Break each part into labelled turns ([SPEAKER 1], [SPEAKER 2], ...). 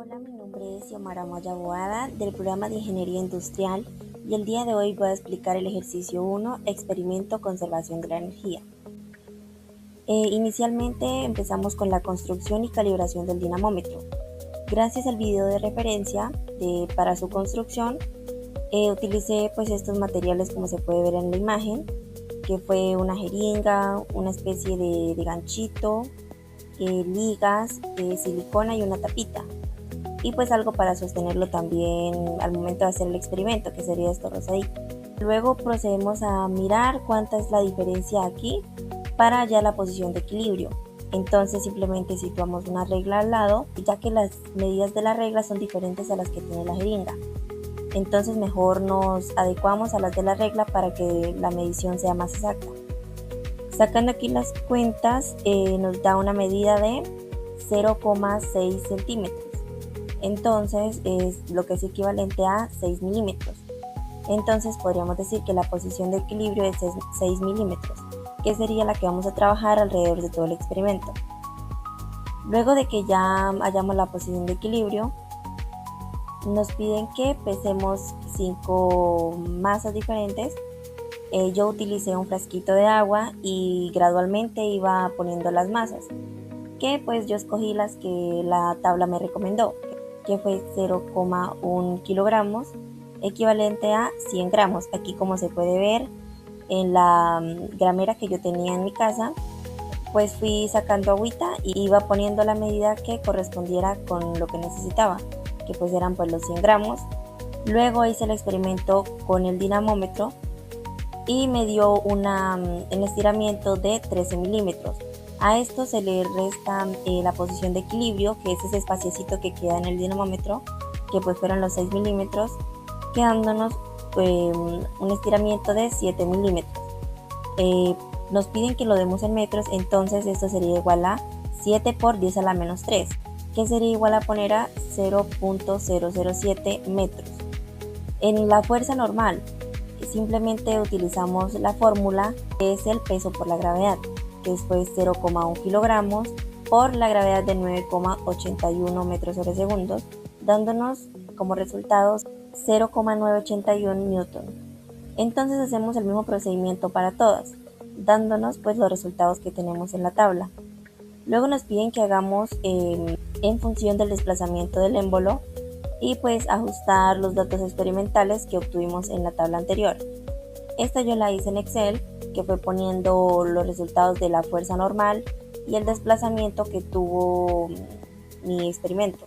[SPEAKER 1] Hola, mi nombre es Xiomara Moya Boada del programa de Ingeniería Industrial y el día de hoy voy a explicar el ejercicio 1, Experimento Conservación de la Energía. Inicialmente empezamos con la construcción y calibración del dinamómetro. Gracias al video de referencia para su construcción, utilicé pues estos materiales como se puede ver en la imagen, que fue una jeringa, una especie de ganchito, ligas, silicona y una tapita. Y pues algo para sostenerlo también al momento de hacer el experimento, que sería esto rosadito. Luego procedemos a mirar cuánta es la diferencia aquí para hallar la posición de equilibrio. Entonces simplemente situamos una regla al lado, ya que las medidas de la regla son diferentes a las que tiene la jeringa. Entonces mejor nos adecuamos a las de la regla para que la medición sea más exacta. Sacando aquí las cuentas, nos da una medida de 0,6 centímetros. Entonces es lo que es equivalente a 6 milímetros. Entonces podríamos decir que la posición de equilibrio es 6 milímetros, que sería la que vamos a trabajar alrededor de todo el experimento. Luego de que ya hayamos la posición de equilibrio, nos piden que pesemos 5 masas diferentes. Yo utilicé un frasquito de agua y gradualmente iba poniendo las masas, que pues yo escogí las que la tabla me recomendó, que fue 0,1 kilogramos, equivalente a 100 gramos. Aquí, como se puede ver en la gramera que yo tenía en mi casa, pues fui sacando agüita y iba poniendo la medida que correspondiera con lo que necesitaba, que pues eran pues los 100 gramos. Luego hice el experimento con el dinamómetro y me dio un estiramiento de 13 milímetros. A esto se le resta la posición de equilibrio, que es ese espaciecito que queda en el dinamómetro, que pues fueron los 6 milímetros, quedándonos un estiramiento de 7 milímetros. Nos piden que lo demos en metros, entonces esto sería igual a 7 por 10 a la menos 3, que sería igual a poner a 0.007 metros. En la fuerza normal, simplemente utilizamos la fórmula, que es el peso por la gravedad, que es 0,1 kilogramos por la gravedad de 9,81 metros sobre segundo, dándonos como resultados 0,981 newton. Entonces hacemos el mismo procedimiento para todas, dándonos pues los resultados que tenemos en la tabla. Luego nos piden que hagamos en función del desplazamiento del émbolo y pues ajustar los datos experimentales que obtuvimos en la tabla anterior. Esta yo la hice en Excel, que fue poniendo los resultados de la fuerza normal y el desplazamiento que tuvo mi experimento.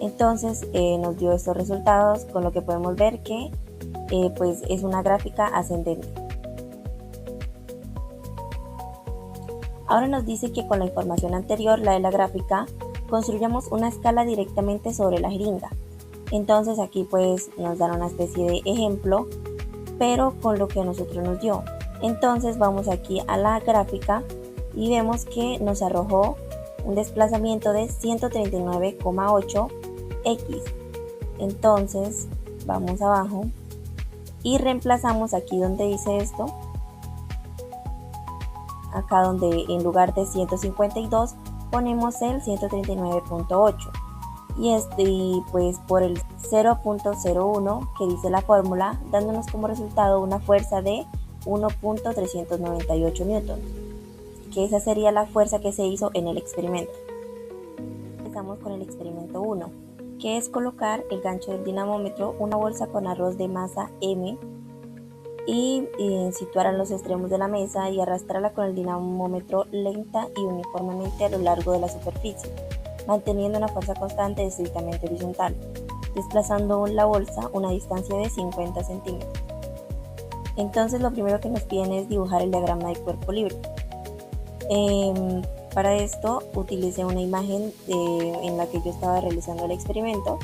[SPEAKER 1] Entonces nos dio estos resultados, con lo que podemos ver que pues es una gráfica ascendente. Ahora nos dice que con la información anterior, la de la gráfica, construyamos una escala directamente sobre la jeringa. Entonces aquí pues nos dan una especie de ejemplo, pero con lo que a nosotros nos dio. Entonces vamos aquí a la gráfica y vemos que nos arrojó un desplazamiento de 139,8 x. Entonces vamos abajo y reemplazamos aquí donde dice esto, acá donde en lugar de 152 ponemos el 139,8 y pues por el 0.01 que dice la fórmula, dándonos como resultado una fuerza de 1.398 newtons, que esa sería la fuerza que se hizo en el experimento. Empezamos con el experimento 1, que es colocar el gancho del dinamómetro, una bolsa con arroz de masa M, y situarla en los extremos de la mesa y arrastrarla con el dinamómetro lenta y uniformemente a lo largo de la superficie, manteniendo una fuerza constante de estrictamente horizontal, desplazando la bolsa una distancia de 50 centímetros. Entonces lo primero que nos piden es dibujar el diagrama de cuerpo libre. Para esto utilicé una imagen en la que yo estaba realizando el experimento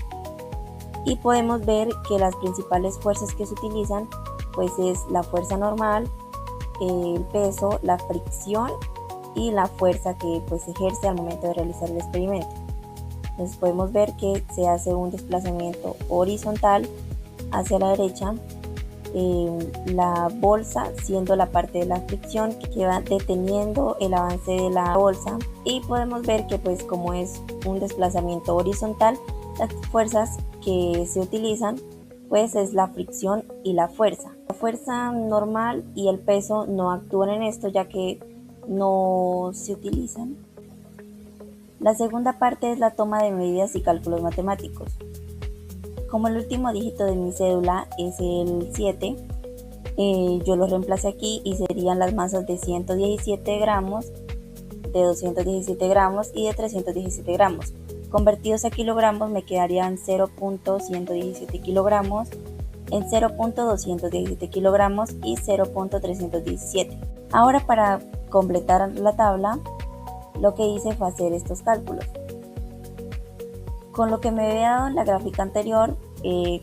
[SPEAKER 1] y podemos ver que las principales fuerzas que se utilizan pues es la fuerza normal, el peso, la fricción y la fuerza que pues se ejerce al momento de realizar el experimento. Entonces podemos ver que se hace un desplazamiento horizontal hacia la derecha, la bolsa siendo la parte de la fricción que va deteniendo el avance de la bolsa, y podemos ver que pues como es un desplazamiento horizontal Las fuerzas que se utilizan pues es la fricción y la fuerza. La fuerza normal y el peso no actúan en esto ya que no se utilizan. La segunda parte es la toma de medidas y cálculos matemáticos. Como el último dígito de mi cédula es el 7, yo lo reemplacé aquí y serían las masas de 117 gramos, de 217 gramos y de 317 gramos. Convertidos a kilogramos me quedarían 0.117 kilogramos, en 0.217 kilogramos y 0.317. Ahora para completar la tabla, lo que hice fue hacer estos cálculos. Con lo que me había dado en la gráfica anterior,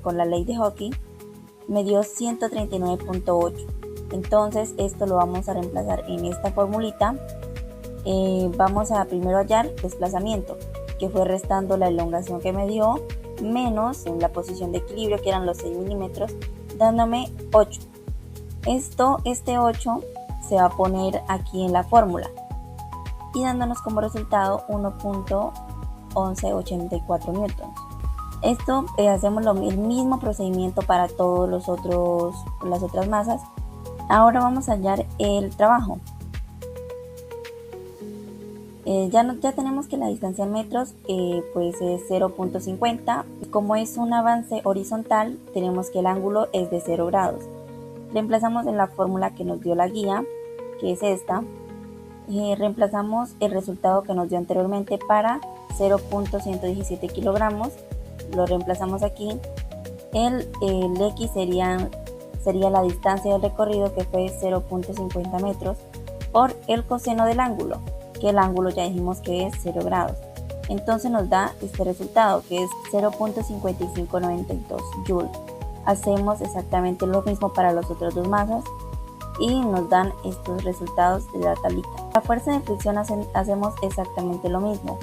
[SPEAKER 1] con la ley de Hooke, me dio 139.8. Entonces esto lo vamos a reemplazar en esta formulita. Vamos a primero hallar desplazamiento, que fue restando la elongación que me dio, menos en la posición de equilibrio, que eran los 6 milímetros, dándome 8. Este 8 se va a poner aquí en la fórmula y dándonos como resultado 1.1184 newtons. Esto hacemos el mismo procedimiento para todos las otras masas. Ahora vamos a hallar el trabajo. Ya tenemos que la distancia en metros pues es 0.50. Como es un avance horizontal, tenemos que el ángulo es de 0 grados. Reemplazamos en la fórmula que nos dio la guía, que es esta. Reemplazamos el resultado que nos dio anteriormente para 0.117 kilogramos. Lo reemplazamos aquí. El X sería la distancia del recorrido, que fue 0.50 metros, por el coseno del ángulo, que el ángulo ya dijimos que es 0 grados. Entonces nos da este resultado, que es 0.5592 joules. Hacemos exactamente lo mismo para las otras dos masas y nos dan estos resultados de la tablita. La fuerza de fricción hacemos exactamente lo mismo.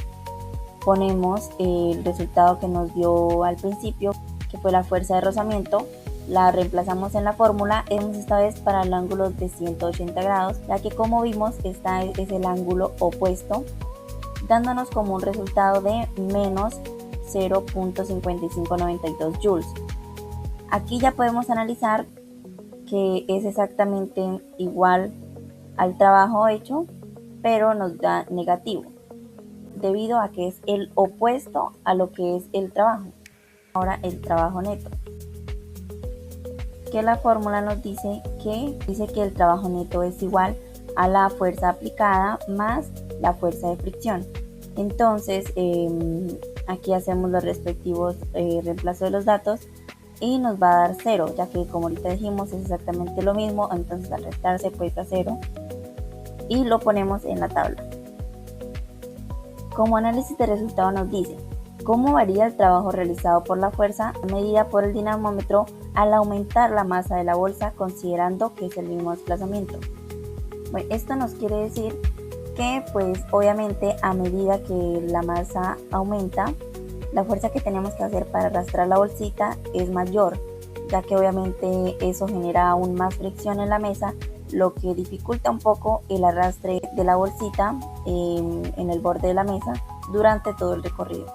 [SPEAKER 1] Ponemos el resultado que nos dio al principio, que fue la fuerza de rozamiento, la reemplazamos en la fórmula, esta vez para el ángulo de 180 grados, ya que como vimos esta es el ángulo opuesto, dándonos como un resultado de menos 0.5592 joules. Aquí ya podemos analizar que es exactamente igual al trabajo hecho, pero nos da negativo, debido a que es el opuesto a lo que es el trabajo. Ahora el trabajo neto, que la fórmula nos dice que el trabajo neto es igual a la fuerza aplicada más la fuerza de fricción. Entonces aquí hacemos los respectivos reemplazo de los datos y nos va a dar 0, ya que como ahorita dijimos es exactamente lo mismo. Entonces al restarse pues da 0 y lo ponemos en la tabla. Como análisis de resultado nos dice cómo varía el trabajo realizado por la fuerza medida por el dinamómetro al aumentar la masa de la bolsa, considerando que es el mismo desplazamiento. Bueno, esto nos quiere decir que pues obviamente a medida que la masa aumenta, la fuerza que tenemos que hacer para arrastrar la bolsita es mayor, ya que obviamente eso genera aún más fricción en la mesa, lo que dificulta un poco el arrastre de la bolsita en el borde de la mesa durante todo el recorrido.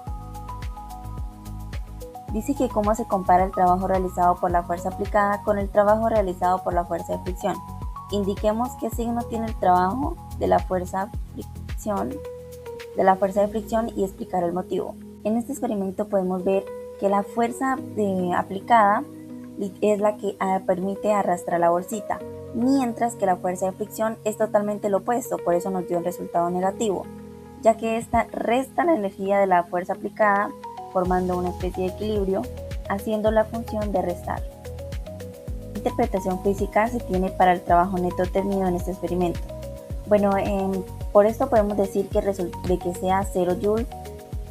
[SPEAKER 1] Dice que cómo se compara el trabajo realizado por la fuerza aplicada con el trabajo realizado por la fuerza de fricción. Indiquemos qué signo tiene el trabajo de la fuerza de fricción y explicar el motivo. En este experimento podemos ver que la fuerza aplicada es la que permite arrastrar la bolsita, mientras que la fuerza de fricción es totalmente lo opuesto, por eso nos dio un resultado negativo, ya que esta resta la energía de la fuerza aplicada, formando una especie de equilibrio, haciendo la función de restar. ¿Qué interpretación física se tiene para el trabajo neto obtenido en este experimento? Bueno, por esto podemos decir que de que sea 0 joules.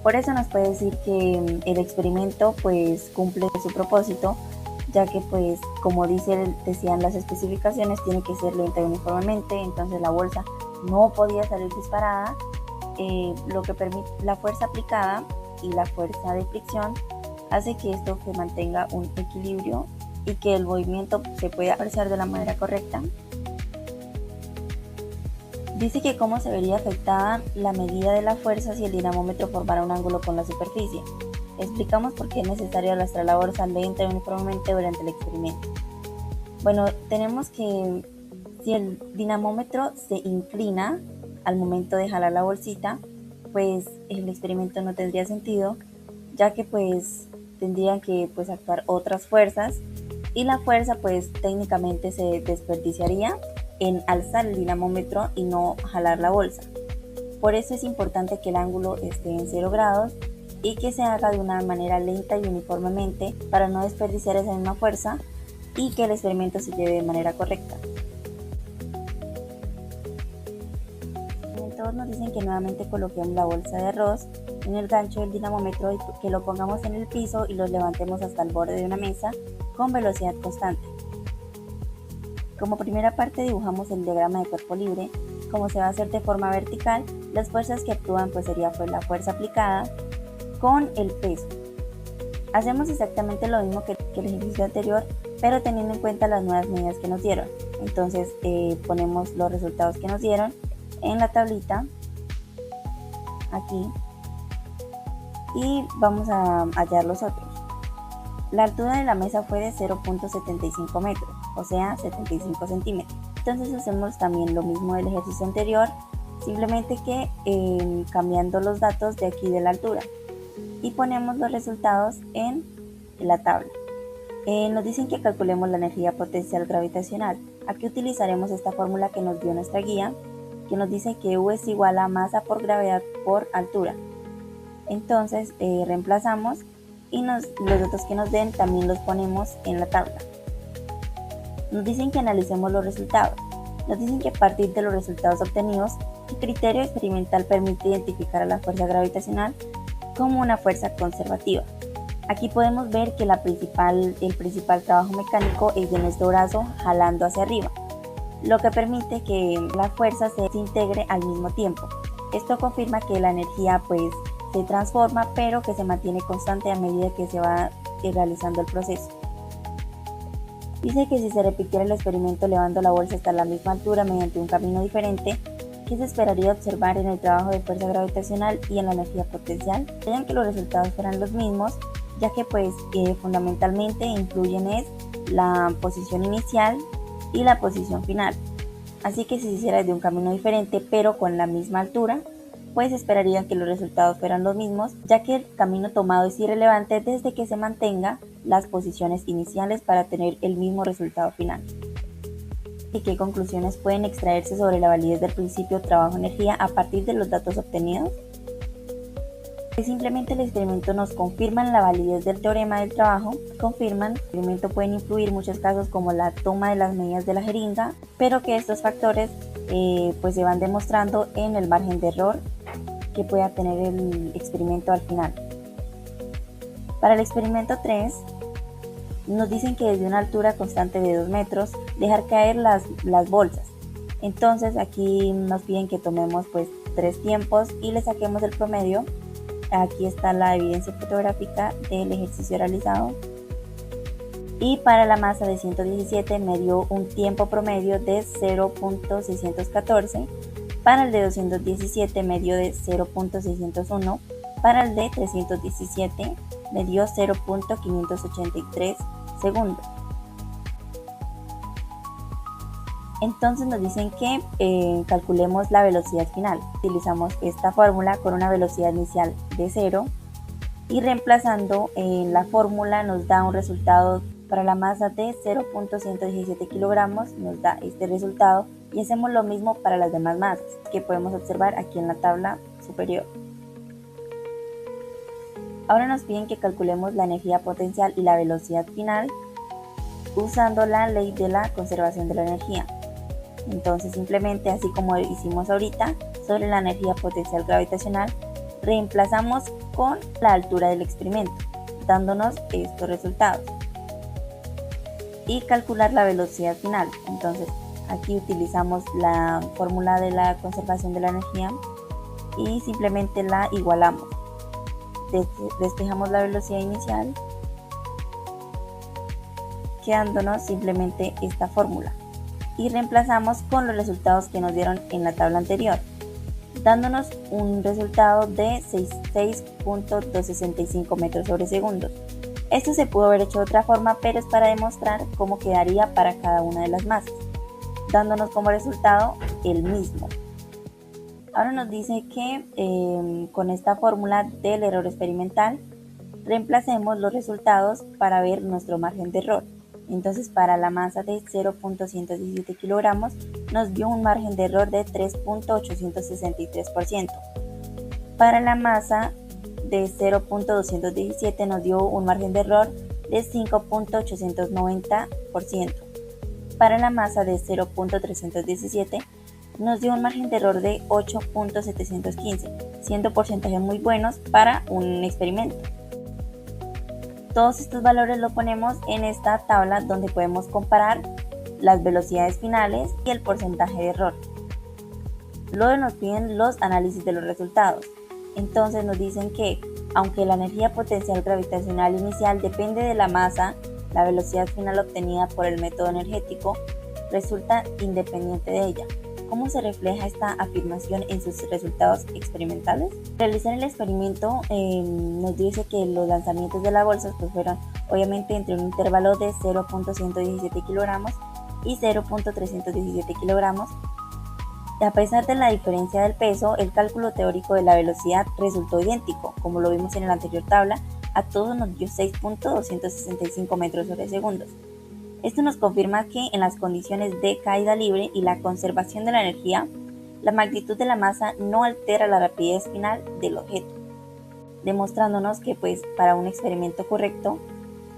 [SPEAKER 1] Por eso nos puede decir que el experimento pues cumple su propósito, ya que pues como decían las especificaciones, tiene que ser lenta y uniformemente. Entonces la bolsa no podía salir disparada, lo que permite la fuerza aplicada y la fuerza de fricción hace que esto se mantenga un equilibrio y que el movimiento se pueda realizar de la manera correcta. Dice que cómo se vería afectada la medida de la fuerza si el dinamómetro formara un ángulo con la superficie. Explicamos por qué es necesario arrastrar la bolsa lenta y uniformemente durante el experimento. Bueno, tenemos que si el dinamómetro se inclina al momento de jalar la bolsita, pues el experimento no tendría sentido, ya que pues tendrían que pues actuar otras fuerzas y la fuerza pues técnicamente se desperdiciaría en alzar el dinamómetro y no jalar la bolsa. Por eso es importante que el ángulo esté en 0 grados y que se haga de una manera lenta y uniformemente para no desperdiciar esa misma fuerza y que el experimento se lleve de manera correcta. Todos nos dicen que nuevamente coloquemos la bolsa de arroz en el gancho del dinamómetro y que lo pongamos en el piso y lo levantemos hasta el borde de una mesa con velocidad constante. Como primera parte dibujamos el diagrama de cuerpo libre. Como se va a hacer de forma vertical, las fuerzas que actúan pues sería la fuerza aplicada con el peso. Hacemos exactamente lo mismo que el ejercicio anterior, pero teniendo en cuenta las nuevas medidas que nos dieron. Entonces ponemos los resultados que nos dieron en la tablita aquí y vamos a hallar los otros. La altura de la mesa fue de 0.75 metros, o sea 75 centímetros. Entonces hacemos también lo mismo del ejercicio anterior, simplemente que cambiando los datos de aquí de la altura y ponemos los resultados en la tabla. Nos dicen que calculemos la energía potencial gravitacional. Aquí utilizaremos esta fórmula que nos dio nuestra guía, que nos dice que U es igual a masa por gravedad por altura. Entonces reemplazamos y los datos que nos den también los ponemos en la tabla. Nos dicen que analicemos los resultados. Nos dicen que a partir de los resultados obtenidos, el criterio experimental permite identificar a la fuerza gravitacional como una fuerza conservativa. Aquí podemos ver que el principal trabajo mecánico es de nuestro brazo jalando hacia arriba, lo que permite que la fuerza se integre al mismo tiempo. Esto confirma que la energía pues se transforma, pero que se mantiene constante a medida que se va realizando el proceso. Dice que si se repitiera el experimento elevando la bolsa hasta la misma altura mediante un camino diferente, ¿qué se esperaría observar en el trabajo de fuerza gravitacional y en la energía potencial? Vean que los resultados fueran los mismos, ya que pues fundamentalmente influyen es la posición inicial y la posición final. Así que si se hiciera de un camino diferente pero con la misma altura, pues esperarían que los resultados fueran los mismos, ya que el camino tomado es irrelevante desde que se mantenga las posiciones iniciales para tener el mismo resultado final. ¿Y qué conclusiones pueden extraerse sobre la validez del principio trabajo-energía a partir de los datos obtenidos? Simplemente el experimento nos confirma la validez del teorema del trabajo, el experimento pueden influir muchos casos como la toma de las medidas de la jeringa, pero que estos factores pues se van demostrando en el margen de error que pueda tener el experimento al final. Para el experimento 3 nos dicen que desde una altura constante de 2 metros dejar caer las bolsas. Entonces aquí nos piden que tomemos pues 3 tiempos y le saquemos el promedio. Aquí está la evidencia fotográfica del ejercicio realizado. Y para la masa de 117 me dio un tiempo promedio de 0.614. Para el de 217 me dio de 0.601. Para el de 317 me dio 0.583 segundos. Entonces nos dicen que calculemos la velocidad final. Utilizamos esta fórmula con una velocidad inicial de 0 y reemplazando en la fórmula nos da un resultado para la masa de 0.117 kilogramos, nos da este resultado y hacemos lo mismo para las demás masas que podemos observar aquí en la tabla superior. Ahora nos piden que calculemos la energía potencial y la velocidad final usando la ley de la conservación de la energía. Entonces simplemente así como hicimos ahorita sobre la energía potencial gravitacional, reemplazamos con la altura del experimento, dándonos estos resultados. Y calcular la velocidad final. Entonces aquí utilizamos la fórmula de la conservación de la energía y simplemente la igualamos. Despejamos la velocidad inicial, quedándonos simplemente esta fórmula y reemplazamos con los resultados que nos dieron en la tabla anterior. dándonos un resultado de 6.265 metros sobre segundos. Esto se pudo haber hecho de otra forma, pero es para demostrar cómo quedaría para cada una de las masas, dándonos como resultado el mismo. Ahora nos dice que con esta fórmula del error experimental reemplacemos los resultados para ver nuestro margen de error. Entonces, para la masa de 0.117 kilogramos nos dio un margen de error de 3.863%. Para la masa de 0.217 nos dio un margen de error de 5.890%. Para la masa de 0.317 nos dio un margen de error de 8.715, siendo porcentajes muy buenos para un experimento. Todos estos valores los ponemos en esta tabla donde podemos comparar las velocidades finales y el porcentaje de error. Luego nos piden los análisis de los resultados. Entonces nos dicen que, aunque la energía potencial gravitacional inicial depende de la masa, la velocidad final obtenida por el método energético resulta independiente de ella. ¿Cómo se refleja esta afirmación en sus resultados experimentales? Realizar el experimento nos dice que los lanzamientos de la bolsa pues fueron obviamente entre un intervalo de 0.117 kilogramos y 0.317 kilogramos. A pesar de la diferencia del peso, el cálculo teórico de la velocidad resultó idéntico, como lo vimos en la anterior tabla, a todos nos dio 6.265 metros sobre segundos. Esto nos confirma que en las condiciones de caída libre y la conservación de la energía, la magnitud de la masa no altera la rapidez final del objeto, demostrándonos que pues para un experimento correcto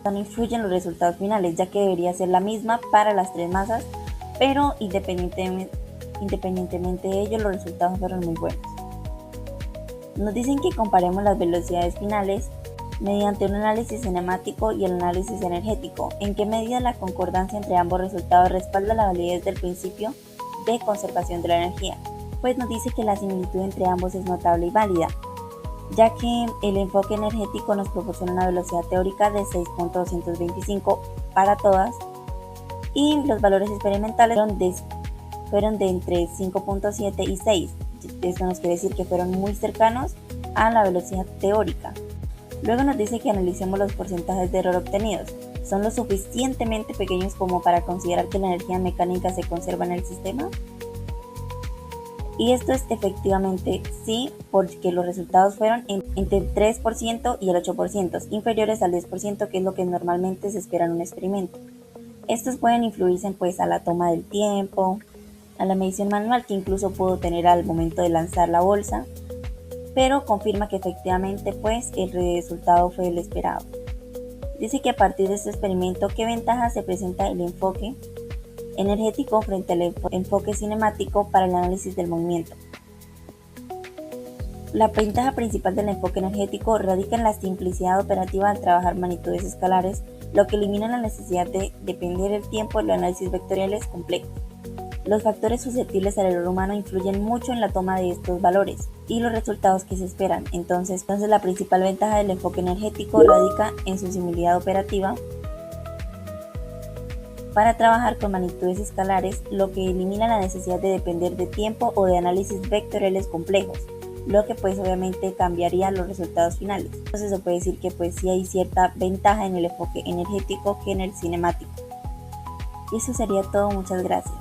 [SPEAKER 1] no influyen los resultados finales, ya que debería ser la misma para las tres masas, pero independientemente de ello los resultados fueron muy buenos. Nos dicen que comparemos las velocidades finales mediante un análisis cinemático y el análisis energético. ¿En qué medida la concordancia entre ambos resultados respalda la validez del principio de conservación de la energía? Pues nos dice que la similitud entre ambos es notable y válida, ya que el enfoque energético nos proporciona una velocidad teórica de 6.225 para todas y los valores experimentales fueron de entre 5.7 y 6. Esto nos quiere decir que fueron muy cercanos a la velocidad teórica. Luego nos dice que analicemos los porcentajes de error obtenidos. ¿Son lo suficientemente pequeños como para considerar que la energía mecánica se conserva en el sistema? Y esto es efectivamente sí, porque los resultados fueron entre el 3% y el 8%, inferiores al 10%, que es lo que normalmente se espera en un experimento. Estos pueden influirse pues a la toma del tiempo, a la medición manual que incluso pudo tener al momento de lanzar la bolsa, pero confirma que efectivamente pues el resultado fue el esperado. Dice que a partir de este experimento, ¿qué ventaja se presenta el enfoque energético frente al enfoque cinemático para el análisis del movimiento? La ventaja principal del enfoque energético radica en la simplicidad operativa al trabajar magnitudes escalares, lo que elimina la necesidad de depender del tiempo de los análisis vectoriales complejos. Los factores susceptibles al error humano influyen mucho en la toma de estos valores y los resultados que se esperan. Entonces la principal ventaja del enfoque energético radica en su similitud operativa para trabajar con magnitudes escalares, lo que elimina la necesidad de depender de tiempo o de análisis vectoriales complejos, lo que pues obviamente cambiaría los resultados finales. Entonces se puede decir que pues sí hay cierta ventaja en el enfoque energético que en el cinemático. Y eso sería todo, muchas gracias.